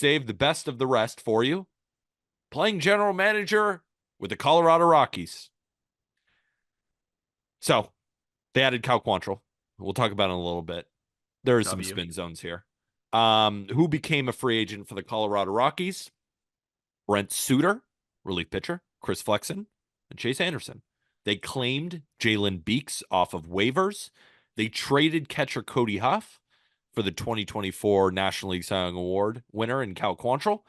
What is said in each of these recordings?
save the best of the rest for you. Playing general manager with the Colorado Rockies. So they added Cal Quantrill. We'll talk about it in a little bit. There are some spin zones here. Who became a free agent for the Colorado Rockies? Brent Suter, relief pitcher, Chris Flexen, and Chase Anderson. They claimed Jalen Beeks off of waivers. They traded catcher Cody Huff for the 2024 National League Cy Young Award winner in Cal Quantrill.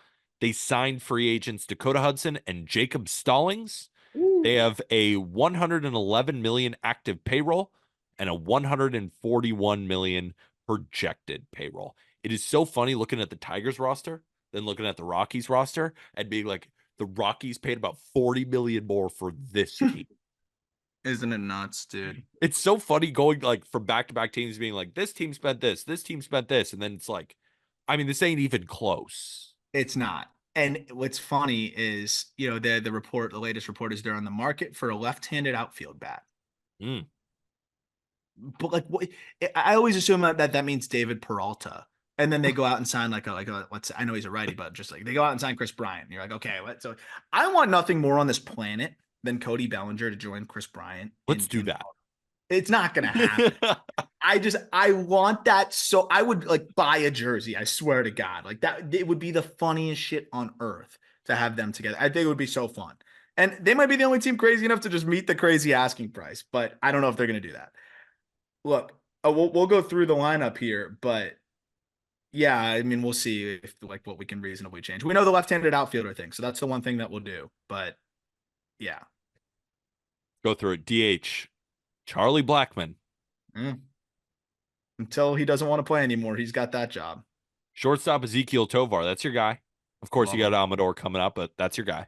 They signed free agents Dakota Hudson and Jacob Stallings. Ooh. They have a $111 million active payroll and a $141 million projected payroll. It is so funny looking at the Tigers roster than looking at the Rockies roster and being like, the Rockies paid about $40 million more for this team. Isn't it nuts, dude? It's so funny going like from back-to-back teams being like, this team spent this team spent this. And then it's like, I mean, this ain't even close. It's not. And what's funny is, you know, the latest report is they're on the market for a left-handed outfield bat. Mm. But like, I always assume that means David Peralta. And then they go out and sign like a I know he's a righty, but just like they go out and sign Chris Bryant. You're like, okay, so I want nothing more on this planet than Cody Bellinger to join Chris Bryant. Let's do that. It's not going to happen. I want that. So I would like buy a jersey. I swear to God, like that, it would be the funniest shit on earth to have them together. I think it would be so fun. And they might be the only team crazy enough to just meet the crazy asking price, but I don't know if they're going to do that. Look, we'll go through the lineup here, but yeah, I mean, we'll see if like what we can reasonably change. We know the left-handed outfielder thing, so that's the one thing that we'll do. But yeah, go through it. DH, Charlie Blackmon. Until he doesn't want to play anymore, he's got that job. Shortstop Ezekiel Tovar, that's your guy. Of course, you got Amador coming up, but that's your guy.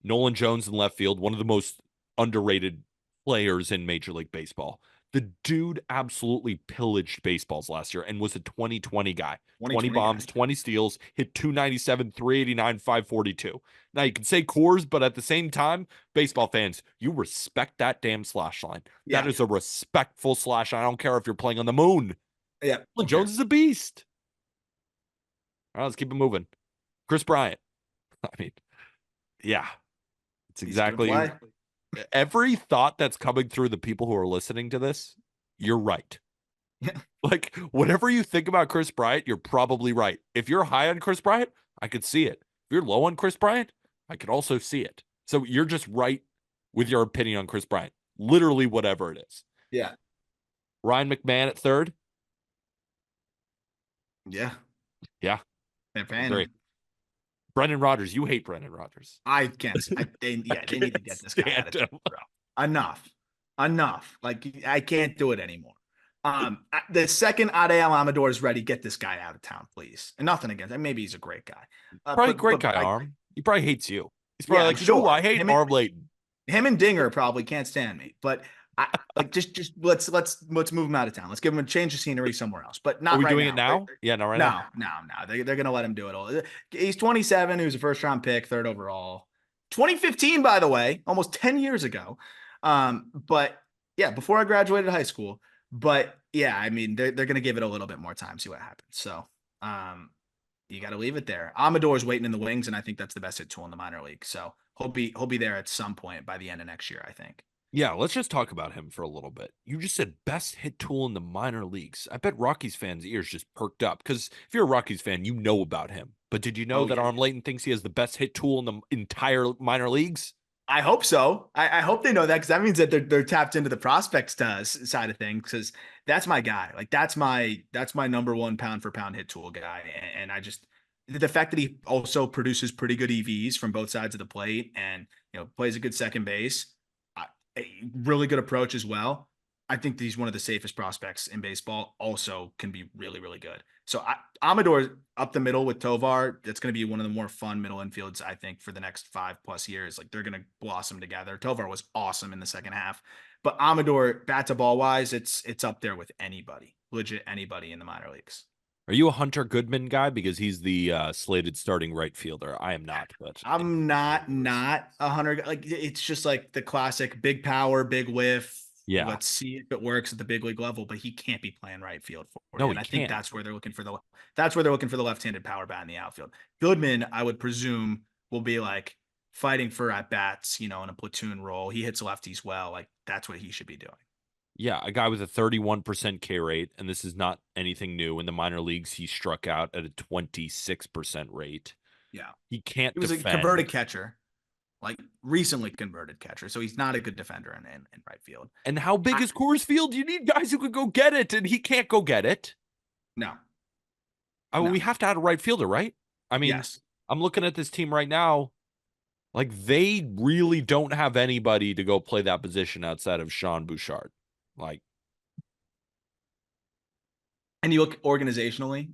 Nolan Jones in left field, one of the most underrated players in Major League Baseball. The dude absolutely pillaged baseballs last year and was a 2020 guy. 20 bombs, 20 steals, hit 297, 389, 542. Now, you can say Coors, but at the same time, baseball fans, you respect that damn slash line. Yeah. That is a respectful slash line. I don't care if you're playing on the moon. Yeah. Okay. Jones is a beast. All right, let's keep it moving. Chris Bryant. I mean, yeah. It's exactly every thought that's coming through the people who are listening to this, you're right. Yeah. Like, whatever you think about Chris Bryant, you're probably right. If you're high on Chris Bryant, I could see it. If you're low on Chris Bryant, I could also see it. So you're just right with your opinion on Chris Bryant. Literally whatever it is. Yeah. Ryan McMahon at third. Yeah. Yeah. They're paying him. Brendan Rodgers, you hate Brendan Rodgers. I can't. They need to get this guy out of town, bro. Enough. Like, I can't do it anymore. The second Adael Amador is ready, get this guy out of town, please. And nothing against him. Maybe he's a great guy. Probably great guy, Arm. He probably hates you. He's probably like, sure. I hate Arm Layton. Him and Dinger probably can't stand me, but I like just let's move him out of town. Let's give him a change of scenery somewhere else. But not. Are we right doing now. It now? Yeah, no, right now. No. They're gonna let him do it all. He's 27. He was a first round pick, third overall, 2015, by the way, almost 10 years ago. But yeah, before I graduated high school. But yeah, I mean, they're gonna give it a little bit more time, see what happens. So, you got to leave it there. Amador's waiting in the wings, and I think that's the best hit tool in the minor league. So he'll be there at some point by the end of next year, I think. Yeah, let's just talk about him for a little bit. You just said best hit tool in the minor leagues. I bet Rockies fans' ears just perked up because if you're a Rockies fan, you know about him. But did you know that Arm Layton thinks he has the best hit tool in the entire minor leagues? I hope so. I hope they know that because that means that they're tapped into the prospects side of things because that's my guy. Like that's my number one pound for pound hit tool guy. And I just the fact that he also produces pretty good EVs from both sides of the plate and plays a good second base, a really good approach as well. I think he's one of the safest prospects in baseball. Also can be really, really good. So Amador up the middle with Tovar. That's going to be one of the more fun middle infields, I think, for the next 5+ years. Like they're going to blossom together. Tovar was awesome in the second half, but Amador bat to ball wise, it's up there with anybody, legit anybody in the minor leagues. Are you a Hunter Goodman guy? Because he's the slated starting right fielder. I am not, but I'm not a Hunter. Like it's just like the classic big power, big whiff. Yeah. Let's see if it works at the big league level, but he can't be playing right field for No, you. And he I think can't. that's where they're looking for the left-handed power bat in the outfield. Goodman, I would presume, will be like fighting for at bats, in a platoon role. He hits lefties well. Like that's what he should be doing. Yeah, a guy with a 31% K rate, and this is not anything new. In the minor leagues, he struck out at a 26% rate. Yeah. He can't He was a converted defend. catcher, like recently converted catcher. So he's not a good defender in right field. And how big I, is Coors Field? You need guys who can go get it, and he can't go get it. no, I mean, no. we have to add a right fielder, right? I mean, Yes. I'm looking at this team right now. Like, they really don't have anybody to go play that position outside of Sean Bouchard. Like, And you look organizationally,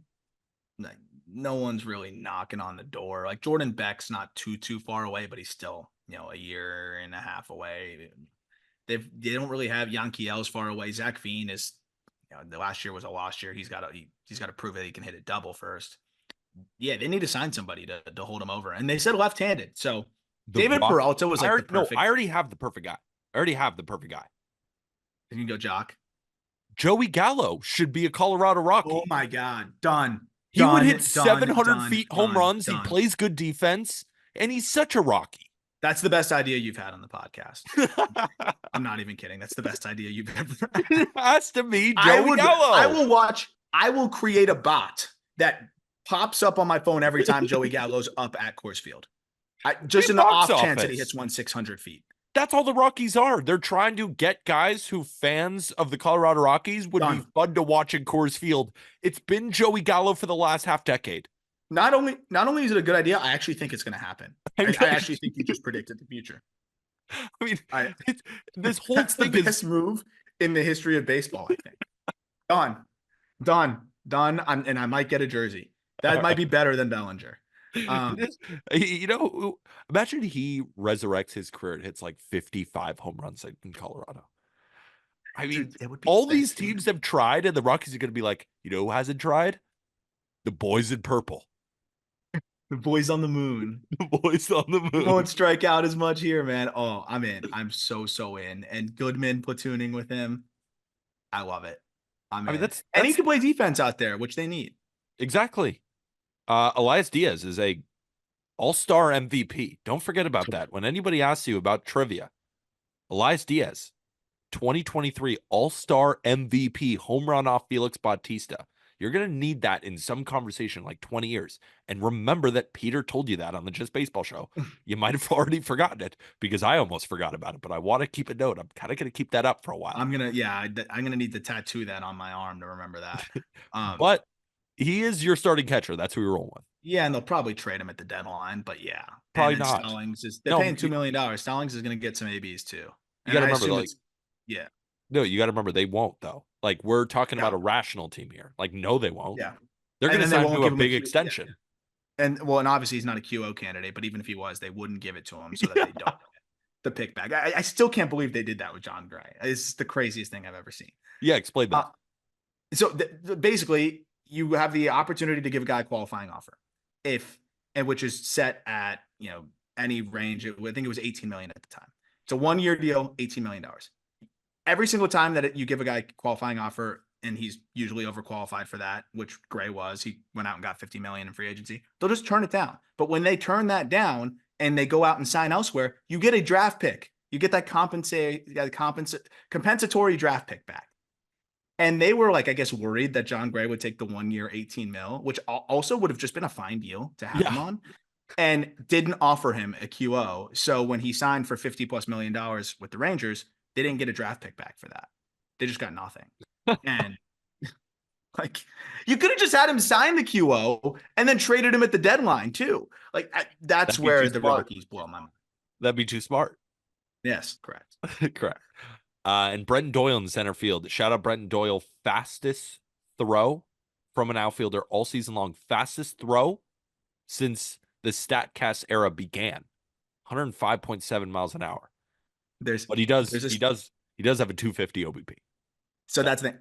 like, no one's really knocking on the door. Like Jordan Beck's not too far away, but he's still, a year and a half away. They don't really have Yankiel's far away. Zach Veen is, the last year was a lost year. He's got to prove that he can hit it double first. Yeah, they need to sign somebody to hold him over. And they said left-handed. So the David Rock. Peralta was like the No, I perfect. already have the perfect guy. I already have the perfect guy. You can go Jock. Joey Gallo should be a Colorado Oh Rocky. my God. Done. He would hit Done. Done. 700 Done. feet home Done. runs. He Done. plays good defense, and he's such a Rocky. That's the best idea you've had on the podcast. I'm not even kidding. That's the best idea you've ever had. It has to be I Joey would. Gallo. I will create a bot that pops up on my phone every time Joey Gallo's up at Coors Field. Just in the Box off chance that he office. hits 600 feet. That's all the Rockies are. They're trying to get guys who fans of the Colorado Rockies would be fun to watch in Coors Field. It's been Joey Gallo for the last half decade. Not only is it a good idea, I actually think it's going to happen. I actually think you just predicted the future. I mean, this whole that's thing the best move in the history of baseball, I think. Done. And I might get a jersey. That might be better than Bellinger. Imagine he resurrects his career and hits like 55 home runs in Colorado. I mean, dude, it would be all these teams have tried, and the Rockies are going to be like, who hasn't tried? The boys in purple. The boys on the moon. The boys on the moon. Won't strike out as much here, man. Oh, I'm in. I'm so in. And Goodman platooning with him. I love it. I mean, and he can play defense out there, which they need. Exactly. Elias Diaz is a all-star MVP. Don't forget about that. When anybody asks you about trivia, Elias Diaz, 2023 all-star MVP, home run off Felix Bautista. You're going to need that in some conversation like 20 years. And remember that Peter told you that on the Just Baseball show. You might have already forgotten it because I almost forgot about it, but I want to keep a note. I'm kind of going to keep that up for a while. I'm going to need to tattoo that on my arm to remember that. But he is your starting catcher. That's who you're rolling with. Yeah, and they'll probably trade him at the deadline, but yeah. Probably not. They're paying $2 million. Stallings is going to get some ABs too. You got to remember, yeah. No, you got to remember they won't though. Like we're talking about a rational team here. Like no, they won't. Yeah, they're going to sign him to a big extension. Yeah. And obviously he's not a QO candidate, but even if he was, they wouldn't give it to him so that they don't get the pick back. I still can't believe they did that with John Gray. It's the craziest thing I've ever seen. Yeah, explain that. So basically, you have the opportunity to give a guy a qualifying offer, which is set at any range. I think it was $18 million at the time. It's a 1-year deal, $18 million. Every single time that you give a guy a qualifying offer, and he's usually overqualified for that, which Gray was, he went out and got $50 million in free agency. They'll just turn it down. But when they turn that down and they go out and sign elsewhere, you get a draft pick. You get that compensatory draft pick back. And they were like, I guess, worried that John Gray would take the 1-year 18 mil, which also would have just been a fine deal to have him on, and didn't offer him a QO. So when he signed for $50+ million with the Rangers, they didn't get a draft pick back for that. They just got nothing. And like, you could have just had him sign the QO and then traded him at the deadline too. Like that's where the Rockies blow my mind. That'd be too smart. Yes, correct. Correct. And Brenton Doyle in center field. Shout out Brenton Doyle, fastest throw from an outfielder all season long. Fastest throw since the StatCast era began. 105.7 miles an hour. But he does have a 250 OBP. So that's the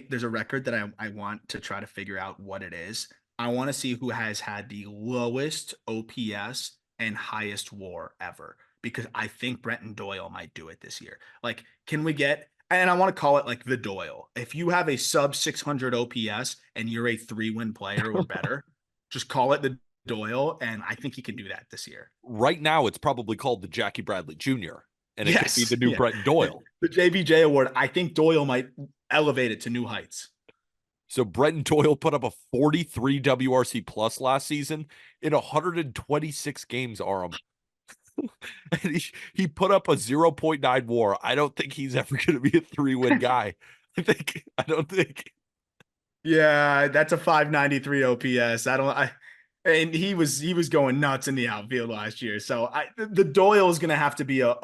there's a record that I want to try to figure out what it is. I want to see who has had the lowest OPS and highest WAR ever, because I think Brenton Doyle might do it this year. Like, can we get and I want to call it like the Doyle. If you have a sub 600 OPS and you're a 3-win player or better, just call it the Doyle, and I think he can do that this year. Right now, it's probably called the Jackie Bradley Jr., and it could be the Yes, new yeah. Brenton Doyle. The JBJ award, I think Doyle might elevate it to new heights. So Brenton Doyle put up a 43 WRC plus last season in 126 games, Aram. And he put up a 0.9 WAR. I don't think he's ever going to be a 3-win guy. I don't think. Yeah, that's a 593 OPS. And he was going nuts in the outfield last year. So the Doyle is gonna have to be a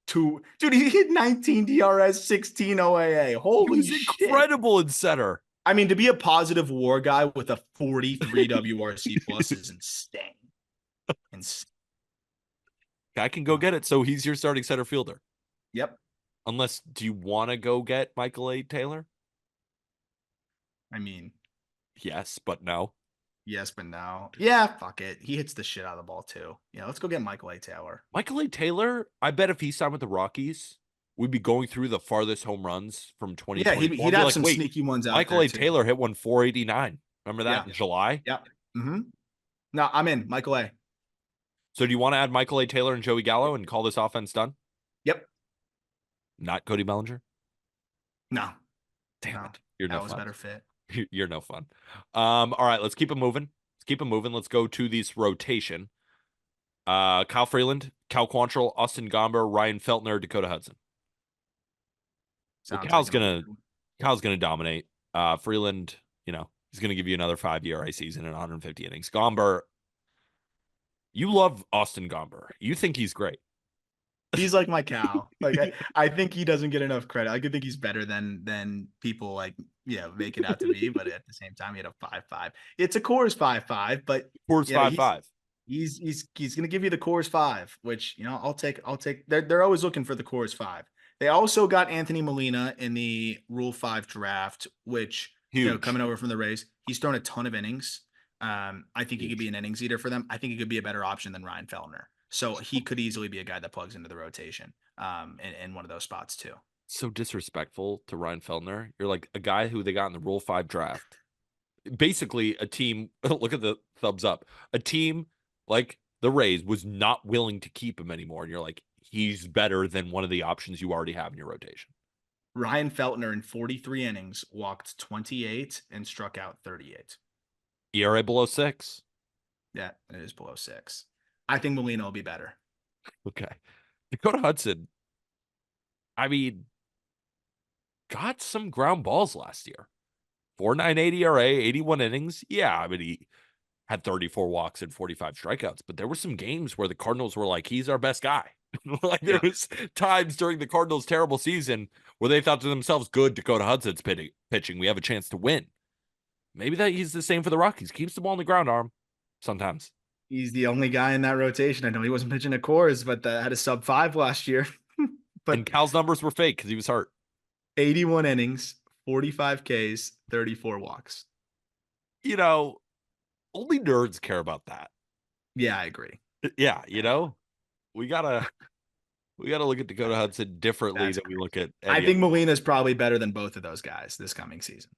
two. Dude, he hit 19 DRS, 16 OAA. He Holy was shit. incredible in center. I mean, to be a positive WAR guy with a 43 WRC plus is insane. Insane. I can go get it. So he's your starting center fielder. Yep. Unless, do you want to go get Michael A. Taylor? I mean, Yes, but no. yes, but no. Yeah, fuck it. He hits the shit out of the ball too. Yeah, let's go get Michael A. Taylor. Michael A. Taylor, I bet if he signed with the Rockies, we'd be going through the farthest home runs from Yeah, 2024. he'd I'd be have like, some wait, sneaky ones out Michael there A. too. Taylor hit one 489. Remember that Yeah. in July? Yeah. Mm-hmm. No, I'm in. Michael A. So do you want to add Michael A. Taylor and Joey Gallo and call this offense done? Yep. Not Cody Bellinger? No. Damn No. it. You're That no was fun. better fit. You're no fun. All right, let's keep it moving. Let's go to this rotation. Kyle Freeland, Cal Quantrill, Austin Gomber, Ryan Feltner, Dakota Hudson. Well, Sounds like Kyle's gonna dominate. Freeland, he's gonna give you another 5 ERA season and 150 innings. Gomber, you love Austin Gomber. You think he's great. he's like my Cal. Like I think he doesn't get enough credit. I could think he's better than people like make it out to be, but at the same time, he had a 5.5. It's a Coors 5.5, but Coors 5.5. he's gonna give you the Coors 5, which I'll take. They're always looking for the Coors 5. They also got Anthony Molina in the Rule 5 draft, which Huge. coming over from the Rays. He's thrown a ton of innings. I think he could be an innings eater for them. I think he could be a better option than Ryan Feltner. So he could easily be a guy that plugs into the rotation in one of those spots too. So disrespectful to Ryan Feltner. You're like a guy who they got in the Rule 5 draft. Basically, a team, look at the thumbs up. A team like the Rays was not willing to keep him anymore. And you're like, he's better than one of the options you already have in your rotation. Ryan Feltner in 43 innings walked 28 and struck out 38. ERA below 6. Yeah, it is below 6. I think Molina will be better. Okay. Dakota Hudson, I mean, got some ground balls last year. 4.98 ERA, 81 innings. Yeah, I mean, he had 34 walks and 45 strikeouts, but there were some games where the Cardinals were like, he's our best guy. Like there was times during the Cardinals' terrible season where they thought to themselves, good, Dakota Hudson's pitching. We have a chance to win. Maybe that he's the same for the Rockies. Keeps the ball on the ground, Arm. Sometimes. He's the only guy in that rotation. I know he wasn't pitching at Coors, but had a sub 5 last year. And But Cal's numbers were fake because he was hurt. 81 innings, 45 Ks, 34 walks. Only nerds care about that. Yeah, I agree. Yeah, we gotta look at Dakota Hudson differently That's than we look at I Eddie. think Molina's probably better than both of those guys this coming season.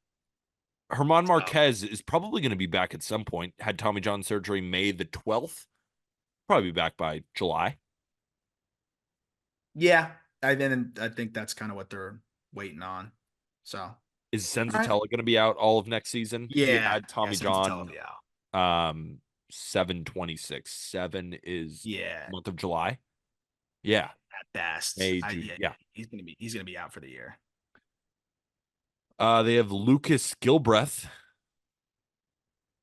Herman Marquez is probably going to be back at some point. Had Tommy John surgery May the 12th. Probably be back by July. Yeah, I think that's kind of what they're waiting on. So Is Senzatella going to be out all of next season? He yeah, had Tommy John 7/26. 7 is month of July. Yeah. At best. Yeah. He's gonna be out for the year. They have Lucas Gilbreth.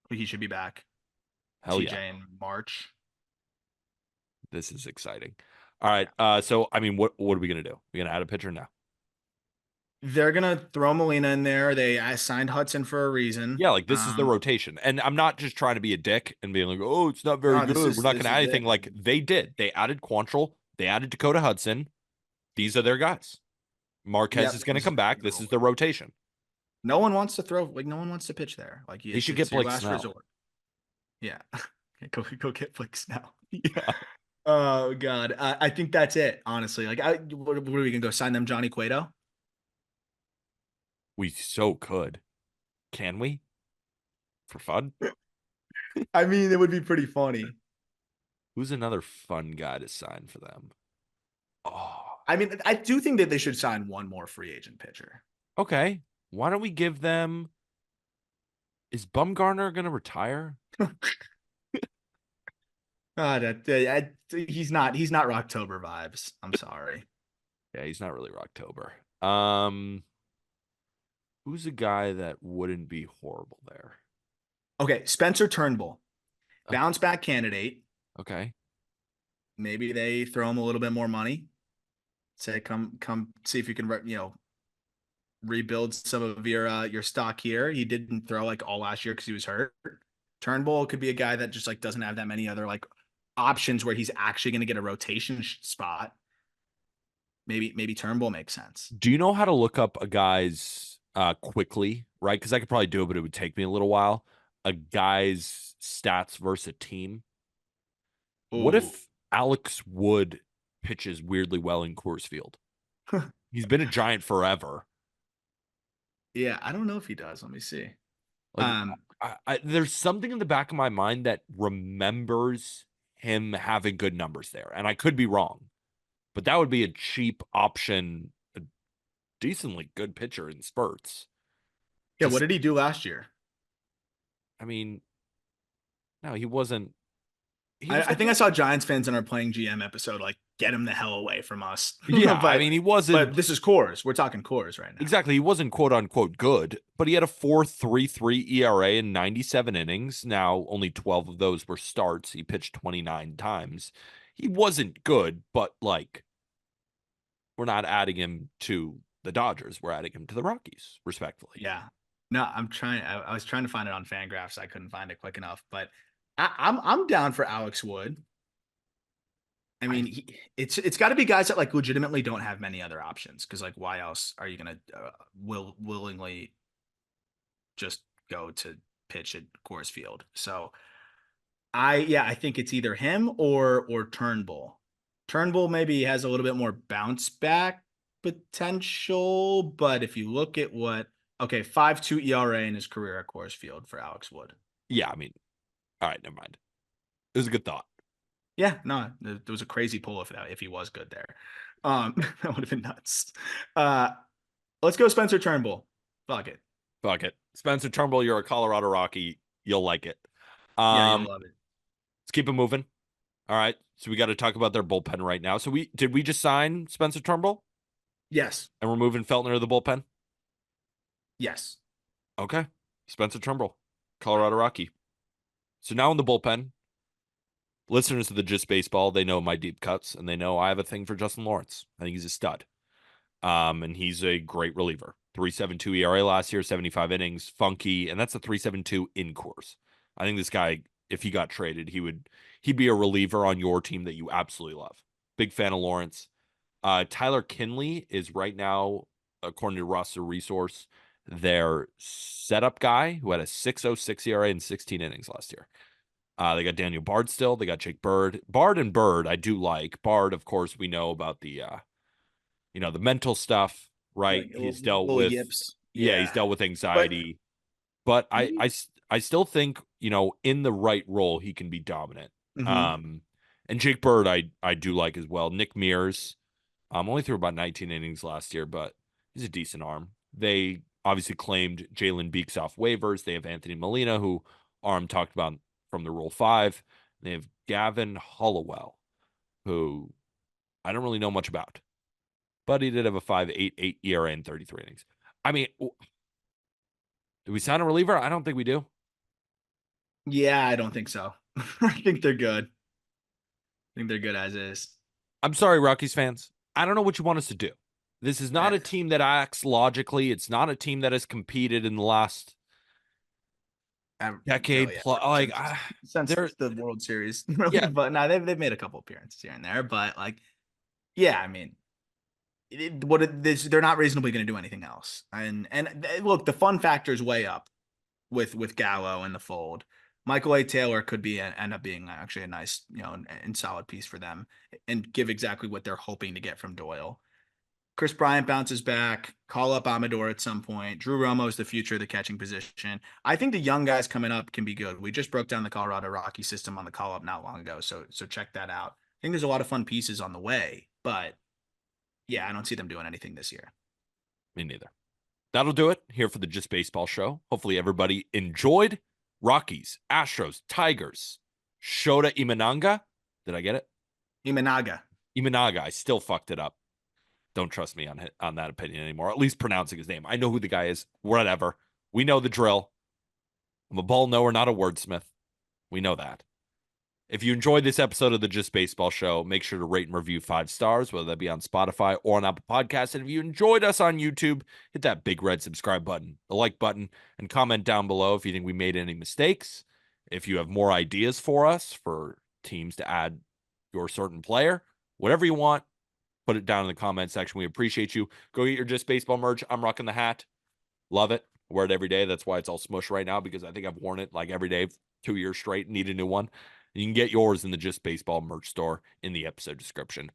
He should be back. Hell TJ yeah. in March. This is exciting. All right. So I mean, what are we gonna do? We're gonna add a pitcher now. They're gonna throw Molina in there. They signed Hudson for a reason. Yeah, like this is the rotation. And I'm not just trying to be a dick and being like, oh, it's not very good. We're not gonna add anything. Like they did. They added Quantrill, they added Dakota Hudson. These are their guys. Marquez is gonna come back. This is the rotation. No one wants to throw, no one wants to pitch there. Like they should get Blake Snell. Resort. Yeah. go get Blake Snell. Yeah. Oh God. I think that's it, honestly. Like what are we gonna go sign them Johnny Cueto? We so could. Can we? For fun? I mean, it would be pretty funny. Who's another fun guy to sign for them? Oh, I mean, I do think that they should sign one more free agent pitcher. okay. Why don't we give them? Is Bumgarner going to retire? God, he's not Rocktober vibes. I'm sorry. Yeah, he's not really Rocktober. Who's a guy that wouldn't be horrible there? Okay, Spencer Turnbull, Okay. bounce back candidate. Okay. Maybe they throw him a little bit more money. Say, come see if you can, rebuild some of your stock here. He didn't throw like all last year because he was hurt. Turnbull could be a guy that just like doesn't have that many other like options where he's actually going to get a rotation spot. Maybe Turnbull makes sense. Do you know how to look up a guy's quickly, right? Because I could probably do it, but it would take me a little while. A guy's stats versus a team. What Oh, if Alex Wood pitches weirdly well in Coors Field? He's been a Giant forever. yeah. I don't know if he does. Let me see. Like, Um, there's something in the back of my mind that remembers him having good numbers there, and I could be wrong, but that would be a cheap option, a decently good pitcher in spurts. yeah. What Just, did he do last year? I mean, no, he wasn't. He I, was I think okay. I saw Giants fans in our playing GM episode like get him the hell away from us. Yeah, I but mean, he but wasn't this is cores. We're talking cores right now. exactly. He wasn't quote unquote good, but he had a 4.33 ERA in 97 innings. Now, only 12 of those were starts. He pitched 29 times. He wasn't good, but like, we're not adding him to the Dodgers. We're adding him to the Rockies, respectfully. Yeah. No, I'm trying. I was trying to find it on Fangraphs. I couldn't find it quick enough, but I'm down for Alex Wood. I I mean, it's got to be guys that like legitimately don't have many other options because like why else are you gonna willingly just go to pitch at Coors Field? So I think it's either him or Turnbull. Turnbull maybe has a little bit more bounce back potential, but if you look at what 5.2 ERA in his career at Coors Field for Alex Wood. yeah, I mean, all right, never mind. It was a good thought. Yeah, no, there was a crazy pull if he was good there. That would have been nuts. Uh, let's go Spencer Turnbull. Fuck it. Fuck it. Spencer Turnbull, you're a Colorado Rocky. You'll like it. Yeah, you'll Um, love it. let's keep it moving. All right. So we got to talk about their bullpen right now. So we just sign Spencer Turnbull Yes. and we're moving Feltner to the bullpen? Yes. Okay. Spencer Turnbull, Colorado Rocky. So now in the bullpen, listeners to the Just Baseball, they know my deep cuts and they know I have a thing for Justin Lawrence. I think he's a stud. And he's a great reliever. 3.72 ERA last year, 75 innings, funky, and that's a 3.72 in course. I think this guy, if he got traded, he'd be a reliever on your team that you absolutely love. Big fan of Lawrence. Tyler Kinley is right now, according to Roster Resource, their setup guy who had a 6.06 ERA in 16 innings last year. They got Daniel Bard still. They got Jake Bird. Bard and Bird, I do like. Bard, of course, we know about the mental stuff, right? Like He's dealt little with, yips. yeah, he's Yeah. dealt with But anxiety. But maybe. I still think, in the right role, he can be dominant. Hmm. Um, and Jake Bird, I do like as well. Nick Mears, only threw about 19 innings last year, but he's a decent arm. They obviously claimed Jalen Beeks off waivers. They have Anthony Molina, who arm talked about from the Rule 5. They have Gavin Hollowell, who I don't really know much about, but he did have a 5.88 ERA in 33 innings. I mean, do we sign a reliever? I don't think we do. Yeah, I don't think so. I think they're good. I think they're good as is. I'm sorry, Rockies fans. I don't know what you want us to do. This is not Eh, a team that acts logically. It's not a team that has competed in the last decade Really plus. ever Like, since they're, the World Series, really. yeah, But no, they've made a couple appearances here and there. But like, yeah, I mean, they're not reasonably going to do anything else. And look, the fun factor is way up with Gallo in the fold. Michael A. Taylor could end up being actually a nice, and solid piece for them and give exactly what they're hoping to get from Doyle. Chris Bryant bounces back. Call up Amador at some point. Drew Romo is the future of the catching position. I think the young guys coming up can be good. We just broke down the Colorado Rocky system on the call up not long ago, so check that out. I think there's a lot of fun pieces on the way, but yeah, I don't see them doing anything this year. Me neither. That'll do it here for the Just Baseball show. Hopefully everybody enjoyed. Rockies, Astros, Tigers, Shota Imananga. Did I get it? Imanaga. Imanaga. I still fucked it up. Don't trust me on that opinion anymore. At least pronouncing his name. I know who the guy is. Whatever. We know the drill. I'm a ball knower, not a wordsmith. We know that. If you enjoyed this episode of the Just Baseball Show, make sure to rate and review 5 stars, whether that be on Spotify or on Apple Podcasts. And if you enjoyed us on YouTube, hit that big red subscribe button, the like button, and comment down below if you think we made any mistakes. If you have more ideas for us for teams to add your certain player, whatever you want, put it down in the comment section. We appreciate you. Go get your Just Baseball merch. I'm rocking the hat. Love it. Wear it every day. That's why it's all smushed right now, because I think I've worn it like every day, 2 years straight, need a new one. You can get yours in the Just Baseball merch store in the episode description.